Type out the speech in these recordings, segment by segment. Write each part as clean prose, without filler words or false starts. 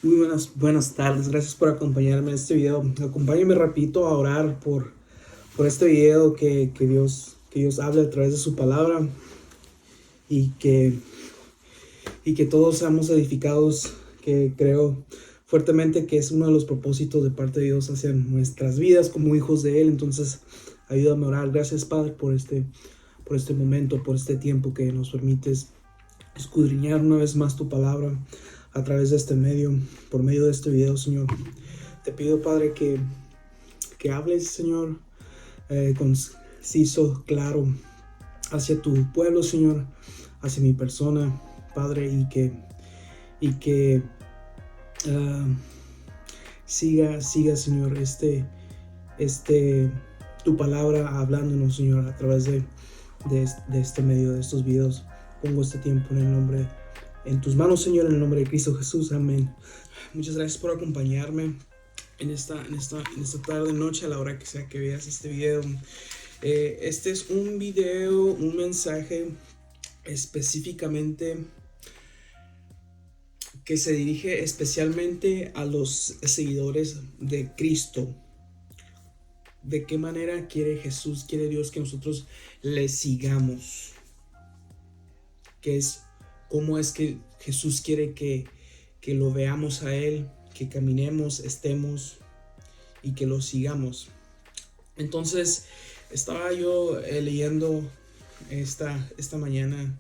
Muy buenas tardes, gracias por acompañarme en este video. Acompáñenme rapidito a orar por este video, que Dios hable a través de su palabra y que todos seamos edificados, que creo fuertemente que es uno de los propósitos de parte de Dios hacia nuestras vidas como hijos de Él. Entonces, ayúdame a orar. Gracias, Padre, por este momento, por este tiempo que nos permites escudriñar una vez más tu palabra a través de este medio, por medio de este video, Señor. Te pido, Padre, que hables, Señor, conciso, claro, hacia tu pueblo, Señor, hacia mi persona, Padre, y que uh, siga, Señor, este, tu palabra hablándonos, Señor, a través de este medio, de estos videos. Pongo este tiempo en tus manos, Señor, en el nombre de Cristo Jesús. Amén. Muchas gracias por acompañarme en esta tarde, noche, a la hora que sea que veas este video. Este es un video, un mensaje específicamente que se dirige especialmente a los seguidores de Cristo. ¿De qué manera quiere Dios que nosotros le sigamos? ¿Cómo es que Jesús quiere que lo veamos a Él, que caminemos, estemos y que lo sigamos? Entonces, estaba yo leyendo esta mañana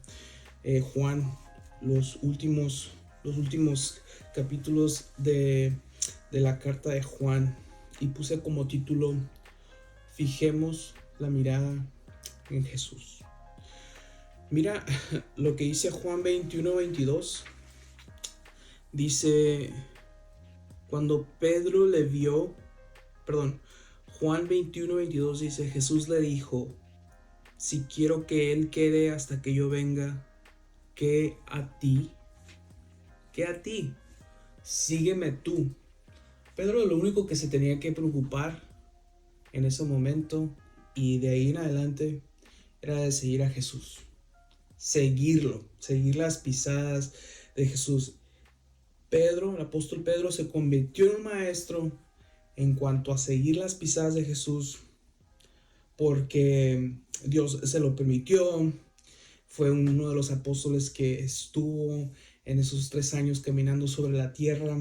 Juan, los últimos capítulos de la carta de Juan, y puse como título: Fijemos la mirada en Jesús. Mira lo que dice Juan 21:22. Dice, cuando Pedro le vio, perdón, Juan 21:22 dice: Jesús le dijo, si quiero que él quede hasta que yo venga, ¿qué a ti? ¿Qué a ti? Sígueme tú. Pedro lo único que se tenía que preocupar en ese momento y de ahí en adelante era de seguir a Jesús. Seguir las pisadas de Jesús. El apóstol Pedro, se convirtió en un maestro en cuanto a seguir las pisadas de Jesús, porque Dios se lo permitió. Fue uno de los apóstoles que estuvo en esos 3 años caminando sobre la tierra,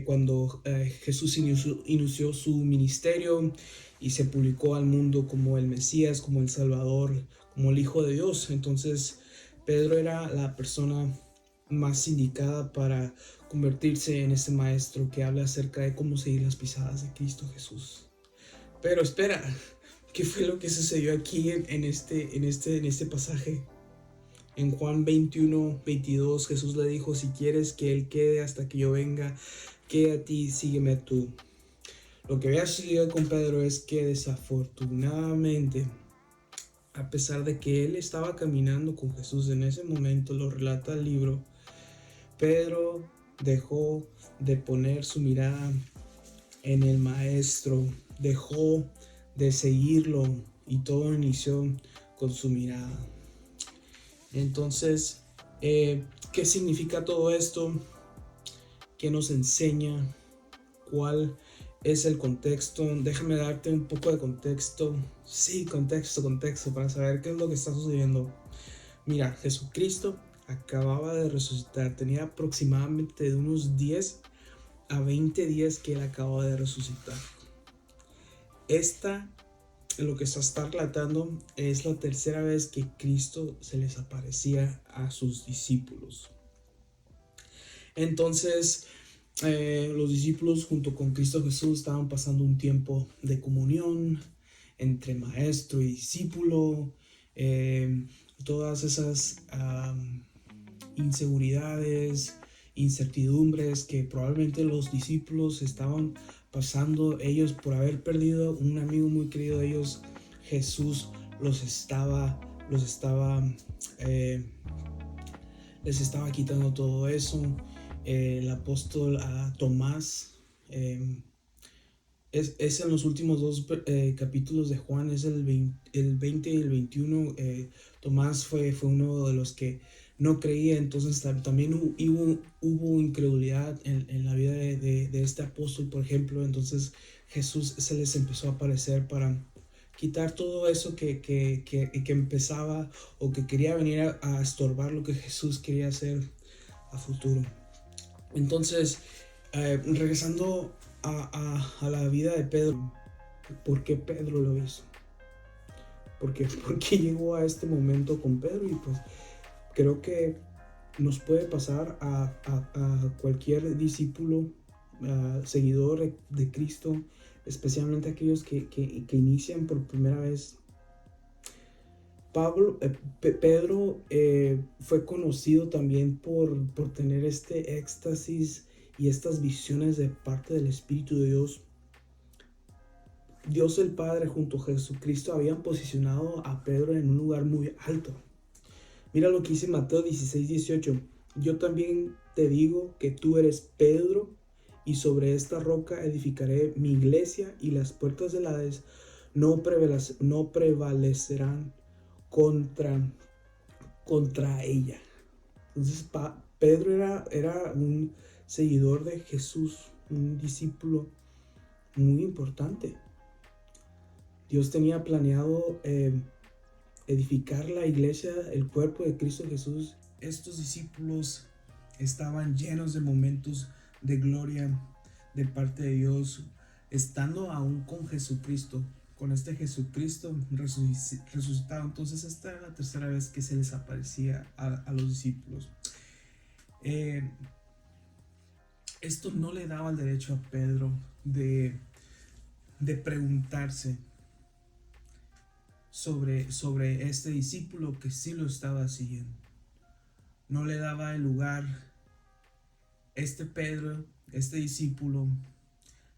cuando Jesús inició su ministerio y se publicó al mundo como el Mesías, como el Salvador, como el Hijo de Dios. Entonces Pedro era la persona más indicada para convertirse en ese maestro que habla acerca de cómo seguir las pisadas de Cristo Jesús. Pero espera, ¿qué fue lo que sucedió aquí en este pasaje? En Juan 21:22 Jesús le dijo, si quieres que él quede hasta que yo venga, quede a ti, sígueme tú. Lo que había sucedido con Pedro es que desafortunadamente, a pesar de que él estaba caminando con Jesús en ese momento, lo relata el libro, Pedro dejó de poner su mirada en el maestro, dejó de seguirlo, y todo inició con su mirada. Entonces, ¿qué significa todo esto? ¿Qué nos enseña? ¿Cuál es el contexto? Déjame darte un poco de contexto. Sí, contexto, para saber qué es lo que está sucediendo. Mira, Jesucristo acababa de resucitar. Tenía aproximadamente de unos 10 a 20 días que él acababa de resucitar. Lo que se está relatando es la tercera vez que Cristo se les aparecía a sus discípulos. Entonces, los discípulos junto con Cristo Jesús estaban pasando un tiempo de comunión entre maestro y discípulo. Todas esas inseguridades, incertidumbres que probablemente los discípulos estaban pasando, ellos por haber perdido un amigo muy querido de ellos, Jesús les estaba quitando todo eso. El apóstol Tomás, es en los últimos dos capítulos de Juan, es el 20 y el 21. Tomás fue uno de los que no creía. Entonces también hubo incredulidad en la vida de este apóstol, por ejemplo. Entonces Jesús se les empezó a aparecer para quitar todo eso que empezaba o que quería venir a estorbar lo que Jesús quería hacer a futuro. Entonces, regresando a la vida de Pedro, ¿por qué Pedro lo hizo? ¿Por qué llegó a este momento con Pedro? Y pues creo que nos puede pasar a cualquier discípulo, seguidor de Cristo, especialmente aquellos que inician por primera vez. Pedro fue conocido también por tener este éxtasis y estas visiones de parte del Espíritu de Dios. Dios el Padre junto a Jesucristo habían posicionado a Pedro en un lugar muy alto. Mira lo que dice Mateo 16:18. Yo también te digo que tú eres Pedro, y sobre esta roca edificaré mi iglesia, y las puertas del Hades no prevalecerán contra ella. Entonces Pedro era un seguidor de Jesús, un discípulo muy importante. Dios tenía planeado edificar la iglesia, el cuerpo de Cristo Jesús. Estos discípulos estaban llenos de momentos de gloria de parte de Dios, estando aún con Jesucristo, con este Jesucristo resucitado. Entonces esta era la tercera vez que se les aparecía a los discípulos. Esto no le daba el derecho a Pedro de preguntarse sobre este discípulo que sí lo estaba siguiendo. No le daba el lugar. Pedro, este discípulo,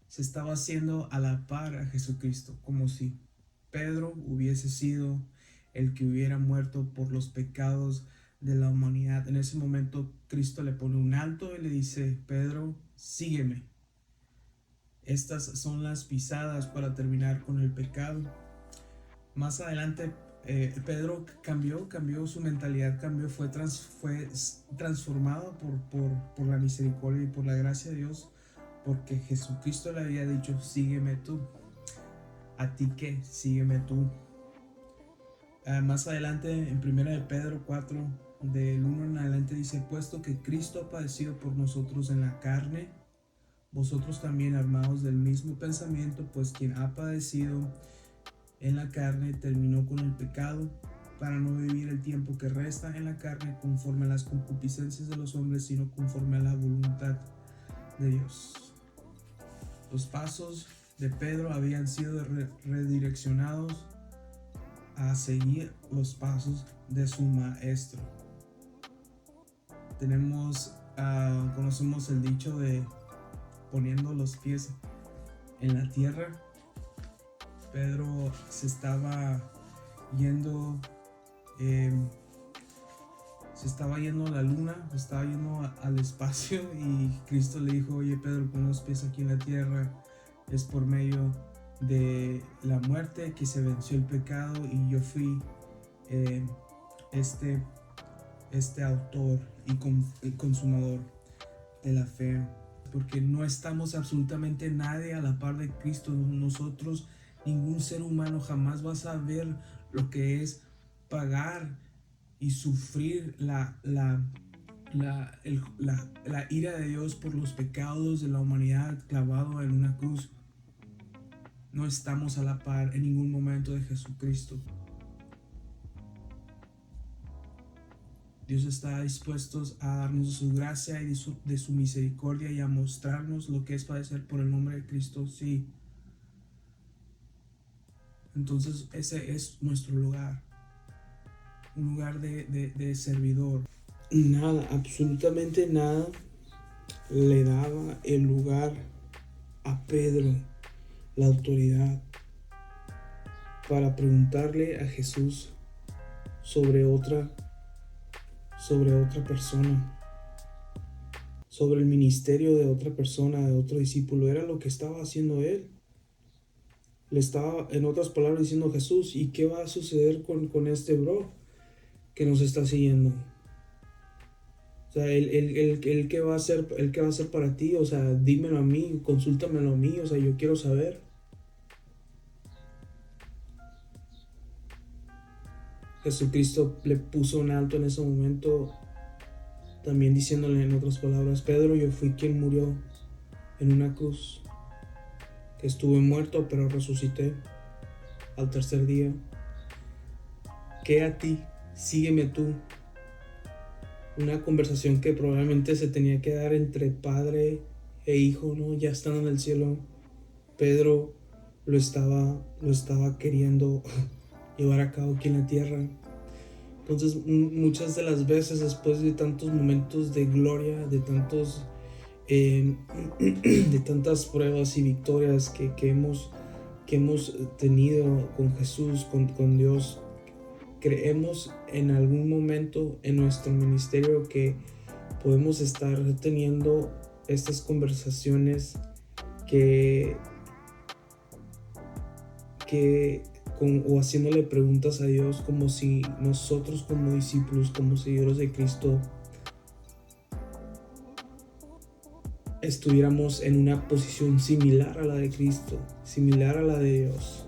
se estaba haciendo a la par a Jesucristo, como si Pedro hubiese sido el que hubiera muerto por los pecados de la humanidad. En ese momento Cristo le pone un alto y le dice: Pedro, sígueme. Estas son las pisadas para terminar con el pecado. Más adelante Pedro cambió su mentalidad, fue transformado por la misericordia y por la gracia de Dios, porque Jesucristo le había dicho: sígueme tú. ¿A ti qué? Sígueme tú. Más adelante en 1 de Pedro 4, del 1 en adelante, dice: puesto que Cristo ha padecido por nosotros en la carne, vosotros también armados del mismo pensamiento, pues quien ha padecido en la carne terminó con el pecado, para no vivir el tiempo que resta en la carne conforme a las concupiscencias de los hombres, sino conforme a la voluntad de Dios. Los pasos de Pedro habían sido redireccionados a seguir los pasos de su maestro. Conocemos el dicho de poniendo los pies en la tierra. Pedro se estaba yendo a la luna, se estaba yendo al espacio, y Cristo le dijo: oye Pedro, pon los pies aquí en la tierra. Es por medio de la muerte que se venció el pecado, y yo fui este autor y consumador de la fe, porque no estamos absolutamente nadie a la par de Cristo. Nosotros, ningún ser humano jamás va a saber lo que es pagar y sufrir la ira de Dios por los pecados de la humanidad clavado en una cruz. No estamos a la par en ningún momento de Jesucristo. Dios está dispuesto a darnos de su gracia y de su misericordia, y a mostrarnos lo que es padecer por el nombre de Cristo, sí. Entonces ese es nuestro lugar, un lugar de servidor. Nada, absolutamente nada le daba el lugar a Pedro, la autoridad, para preguntarle a Jesús sobre otra persona, sobre el ministerio de otra persona, de otro discípulo. Era lo que estaba haciendo él. Le estaba, en otras palabras, diciendo: Jesús, ¿y qué va a suceder con este bro que nos está siguiendo? O sea, el qué va a hacer, el qué va a hacer para ti, o sea, dímelo a mí, consúltamelo a mí, o sea, yo quiero saber. Jesucristo le puso un alto en ese momento, también diciéndole en otras palabras: Pedro, yo fui quien murió en una cruz, que estuve muerto pero resucité al tercer día. ¿Qué a ti? Sígueme tú. Una conversación que probablemente se tenía que dar entre padre e hijo, ¿no? Ya estando en el cielo, Pedro lo estaba queriendo llevar a cabo aquí en la tierra. Entonces, muchas de las veces, después de tantos momentos de gloria, eh, de tantas pruebas y victorias que hemos tenido con Jesús, con Dios, creemos en algún momento en nuestro ministerio que podemos estar teniendo estas conversaciones que, o haciéndole preguntas a Dios, como si nosotros como discípulos, como seguidores de Cristo, estuviéramos en una posición similar a la de Cristo, similar a la de Dios.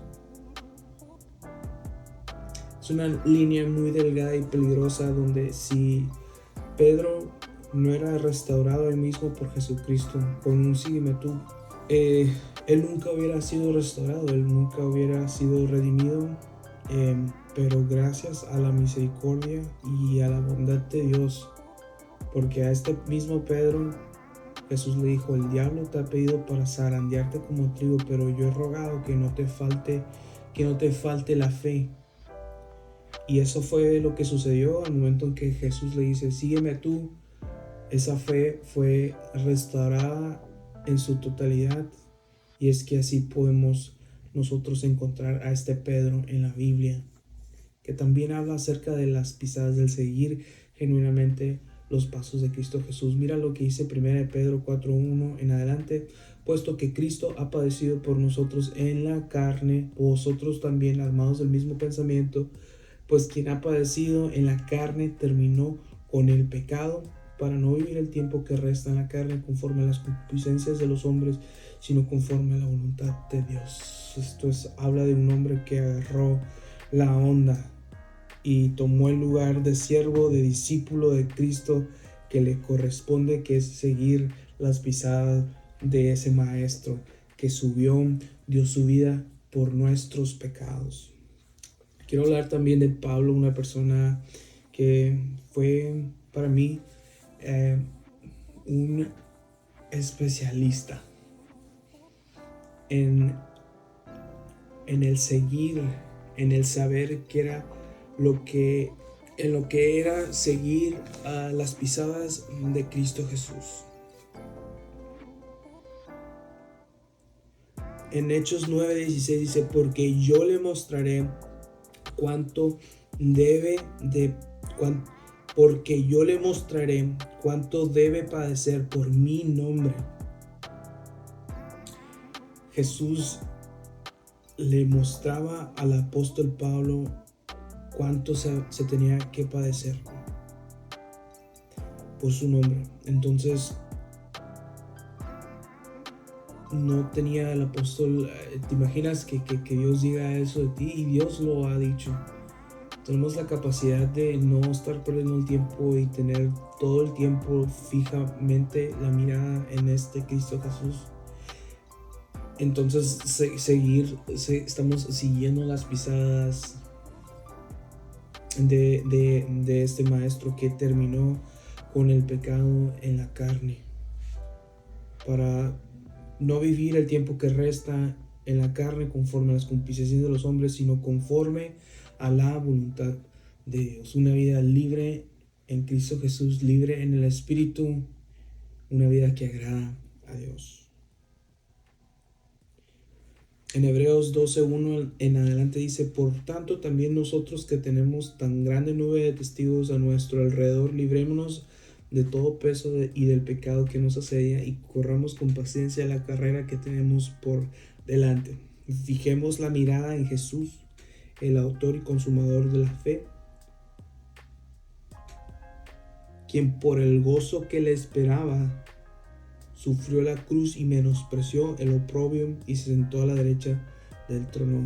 Es una línea muy delgada y peligrosa donde si Pedro no era restaurado él mismo por Jesucristo con un sígueme tú, él nunca hubiera sido restaurado, él nunca hubiera sido redimido, pero gracias a la misericordia y a la bondad de Dios, porque a este mismo Pedro Jesús le dijo: el diablo te ha pedido para zarandearte como trigo, pero yo he rogado que no te falte la fe. Y eso fue lo que sucedió al momento en que Jesús le dice: sígueme tú. Esa fe fue restaurada en su totalidad, y es que así podemos nosotros encontrar a este Pedro en la Biblia, que también habla acerca de las pisadas, del seguir genuinamente los pasos de Cristo Jesús. Mira lo que dice 1 Pedro 4:1 en adelante: puesto que Cristo ha padecido por nosotros en la carne, vosotros también, armados del mismo pensamiento, pues quien ha padecido en la carne terminó con el pecado, para no vivir el tiempo que resta en la carne conforme a las concupiscencias de los hombres, sino conforme a la voluntad de Dios. Habla de un hombre que agarró la onda y tomó el lugar de siervo, de discípulo de Cristo, que le corresponde, que es seguir las pisadas de ese maestro que dio su vida por nuestros pecados. Quiero hablar también de Pablo, una persona que fue para mí un especialista en el seguir, en el saber qué era en lo que era seguir a las pisadas de Cristo Jesús. En Hechos 9:16 dice: porque yo le mostraré porque yo le mostraré cuánto debe padecer por mi nombre. Jesús le mostraba al apóstol Pablo cuánto se tenía que padecer por su nombre. Entonces, no tenía el apóstol, ¿te imaginas que Dios diga eso de ti? Y Dios lo ha dicho. Tenemos la capacidad de no estar perdiendo el tiempo y tener todo el tiempo fijamente la mirada en este Cristo Jesús. Entonces estamos siguiendo las pisadas de este maestro que terminó con el pecado en la carne, para no vivir el tiempo que resta en la carne conforme a las concupiscencias de los hombres, sino conforme a la voluntad de Dios. Una vida libre en Cristo Jesús, libre en el Espíritu, una vida que agrada a Dios. En Hebreos 12:1 en adelante dice: por tanto también nosotros, que tenemos tan grande nube de testigos a nuestro alrededor, librémonos de todo peso y del pecado que nos asedia, y corramos con paciencia la carrera que tenemos por delante. Fijemos la mirada en Jesús, el autor y consumador de la fe, quien por el gozo que le esperaba sufrió la cruz y menospreció el oprobio y se sentó a la derecha del trono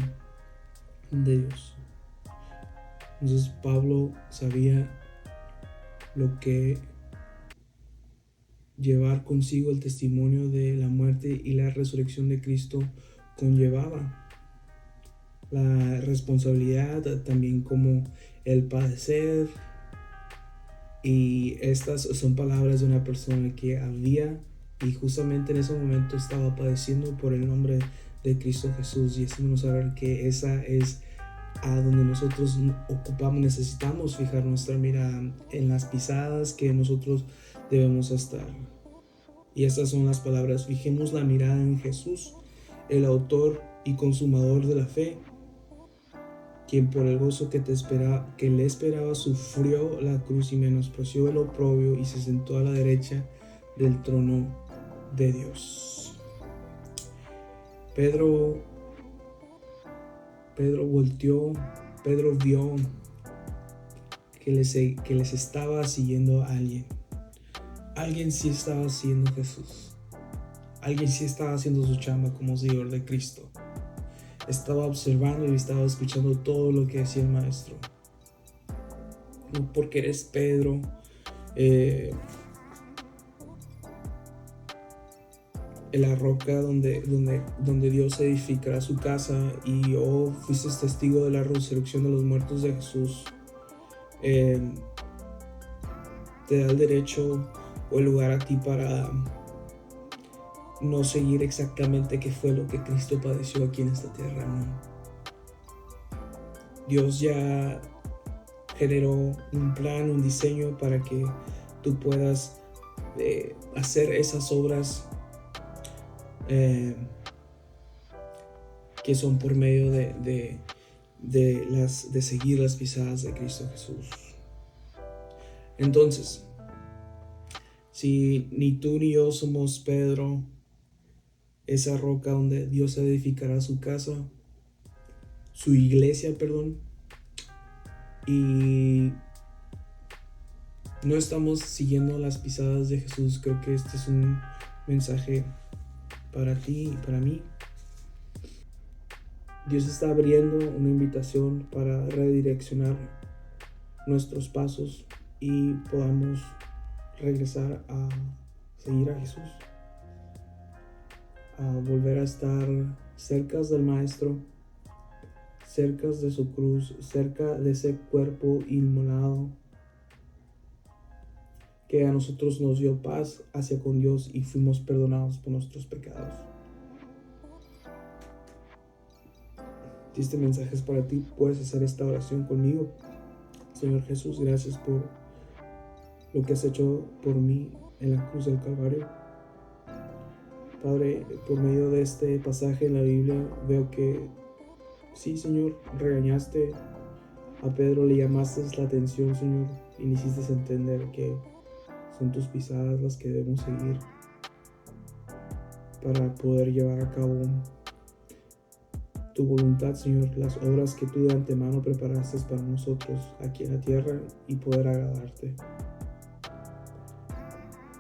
de Dios. Entonces Pablo sabía lo que llevar consigo el testimonio de la muerte y la resurrección de Cristo conllevaba. La responsabilidad, también como el padecer. Y estas son palabras de una persona que había y justamente en ese momento estaba padeciendo por el nombre de Cristo Jesús. Y hacemos saber que esa es a donde nosotros necesitamos fijar nuestra mirada, en las pisadas que nosotros debemos estar. Y estas son las palabras: fijemos la mirada en Jesús, el autor y consumador de la fe, quien por el gozo que le esperaba sufrió la cruz y menospreció el oprobio y se sentó a la derecha del trono de Dios. Pedro volteó, Pedro vio que les estaba siguiendo a alguien. Alguien sí estaba siguiendo a Jesús. Alguien sí estaba haciendo su chamba como seguidor de Cristo. Estaba observando y estaba escuchando todo lo que decía el maestro. No porque eres Pedro, en la roca donde Dios edificará su casa, y fuiste testigo de la resurrección de los muertos de Jesús, te da el derecho o el lugar a ti para no seguir exactamente qué fue lo que Cristo padeció aquí en esta tierra, ¿no? Dios ya generó un plan, un diseño para que tú puedas hacer esas obras que son por medio de seguir las pisadas de Cristo Jesús. Entonces, si ni tú ni yo somos Pedro, esa roca donde Dios edificará su casa, su iglesia, y no estamos siguiendo las pisadas de Jesús, creo que este es un mensaje para ti y para mí. Dios está abriendo una invitación para redireccionar nuestros pasos y podamos regresar a seguir a Jesús, a volver a estar cerca del Maestro, cerca de su cruz, cerca de ese cuerpo inmolado que a nosotros nos dio paz hacia con Dios y fuimos perdonados por nuestros pecados. Si este mensaje es para ti, puedes hacer esta oración conmigo. Señor Jesús, gracias por lo que has hecho por mí en la cruz del Calvario. Padre, por medio de este pasaje en la Biblia veo que sí, Señor, regañaste a Pedro, le llamaste la atención, Señor, y le hiciste entender que son tus pisadas las que debemos seguir para poder llevar a cabo tu voluntad, Señor, las obras que tú de antemano preparaste para nosotros aquí en la tierra y poder agradarte.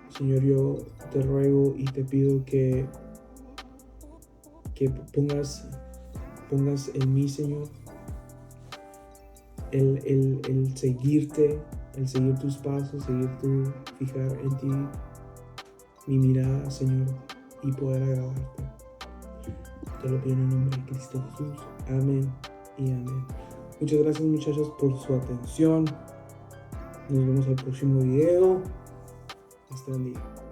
Señor, yo te ruego y te pido que pongas en mí, Señor, el seguirte, el seguir tus pasos, fijar en ti mi mirada, Señor, y poder agradarte. Te lo pido en el nombre de Cristo Jesús. Amén y amén. Muchas gracias, muchachos, por su atención. Nos vemos al próximo video. Hasta el día.